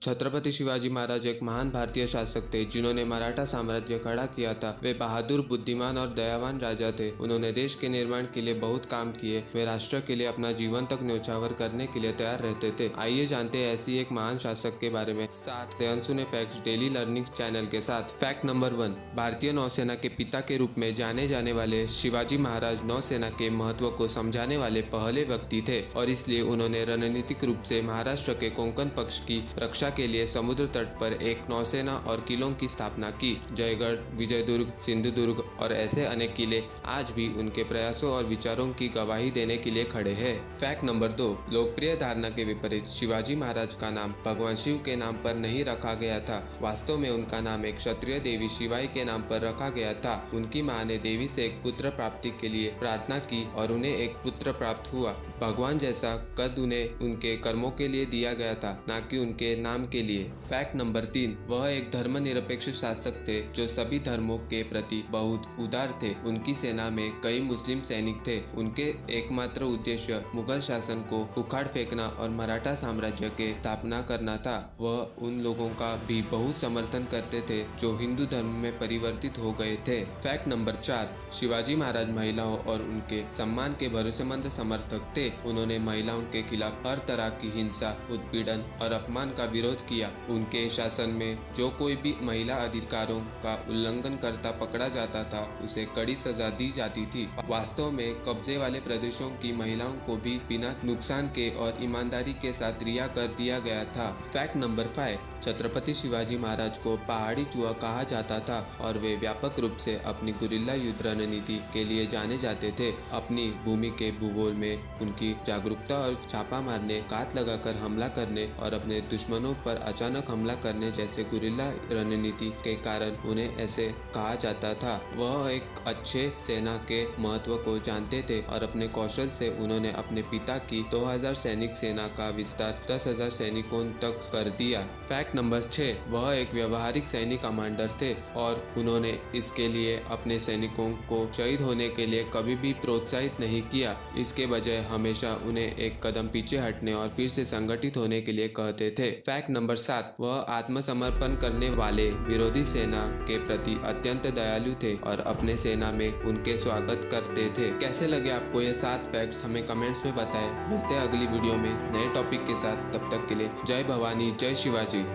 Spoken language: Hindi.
छत्रपति शिवाजी महाराज एक महान भारतीय शासक थे जिन्होंने मराठा साम्राज्य खड़ा किया था। वे बहादुर, बुद्धिमान और दयावान राजा थे। उन्होंने देश के निर्माण के लिए बहुत काम किए। वे राष्ट्र के लिए अपना जीवन तक न्यौछावर करने के लिए तैयार रहते थे। आइए जानते हैं ऐसी एक महान शासक के बारे में 7 से अनसुने फैक्ट्स डेली लर्निंग चैनल के साथ। फैक्ट नंबर 1, भारतीय नौसेना के पिता के रूप में जाने जाने वाले शिवाजी महाराज नौसेना के महत्व को समझाने वाले पहले व्यक्ति थे और इसलिए उन्होंने रणनीतिक रूप से महाराष्ट्र के कोंकण पक्ष की रक्षा के लिए समुद्र तट पर एक नौसेना और किलों की स्थापना की। जयगढ़, विजयदुर्ग, सिंधुदुर्ग और ऐसे अनेक किले आज भी उनके प्रयासों और विचारों की गवाही देने के लिए खड़े हैं। फैक्ट नंबर 2, लोकप्रिय धारणा के विपरीत शिवाजी महाराज का नाम भगवान शिव के नाम पर नहीं रखा गया था। वास्तव में उनका नाम एक क्षत्रिय देवी शिवाई के नाम पर रखा गया था। उनकी मां ने देवी से एक पुत्र प्राप्ति के लिए प्रार्थना की और उन्हें एक पुत्र प्राप्त हुआ। भगवान जैसा कद उन्हें उनके कर्मों के लिए दिया गया था, न कि उनके नाम के लिए। फैक्ट नंबर 3, वह एक धर्मनिरपेक्ष शासक थे जो सभी धर्मों के प्रति बहुत उदार थे। उनकी सेना में कई मुस्लिम सैनिक थे। उनके एकमात्र उद्देश्य मुगल शासन को उखाड़ फेंकना और मराठा साम्राज्य के स्थापना करना था। वह उन लोगों का भी बहुत समर्थन करते थे जो हिंदू धर्म में परिवर्तित हो गए थे। फैक्ट नंबर 4, शिवाजी महाराज महिलाओं और उनके सम्मान के भरोसेमंद समर्थक थे। उन्होंने महिलाओं के खिलाफ हर तरह की हिंसा, उत्पीड़न और अपमान का विरोध किया। उनके शासन में जो कोई भी महिला अधिकारों का उल्लंघन करता पकड़ा जाता था उसे कड़ी सजा दी जाती थी। वास्तव में कब्जे वाले प्रदेशों की महिलाओं को भी बिना नुकसान के और ईमानदारी के साथ रिहा कर दिया गया था। फैक्ट नंबर 5, छत्रपति शिवाजी महाराज को पहाड़ी चूहा कहा जाता था और वे व्यापक रूप से अपनी गुरिल्ला युद्ध रणनीति के लिए जाने जाते थे। अपनी भूमि के भूगोल में उनकी जागरूकता और छापा मारने, घात लगाकर हमला करने और अपने दुश्मनों पर अचानक हमला करने जैसे गुरिल्ला रणनीति के कारण उन्हें ऐसे कहा जाता था। वह एक अच्छे सेना के महत्व को जानते थे और अपने कौशल से उन्होंने अपने पिता की 2000 सैनिक सेना का विस्तार 10,000 सैनिकों तक कर दिया। फैक्ट नंबर 6, वह एक व्यवहारिक सैनिक कमांडर थे और उन्होंने इसके लिए अपने सैनिकों को शहीद होने के लिए कभी भी प्रोत्साहित नहीं किया। इसके बजाय हमेशा उन्हें एक कदम पीछे हटने और फिर से संगठित होने के लिए कहते थे। फैक्ट नंबर 7, वह आत्मसमर्पण करने वाले विरोधी सेना के प्रति अत्यंत दयालु थे और अपने सेना में उनके स्वागत करते थे। कैसे लगे आपको ये 7 फैक्ट्स, हमें कमेंट्स में बताएं। मिलते हैं अगली वीडियो में नए टॉपिक के साथ। तब तक के लिए जय भवानी, जय शिवाजी।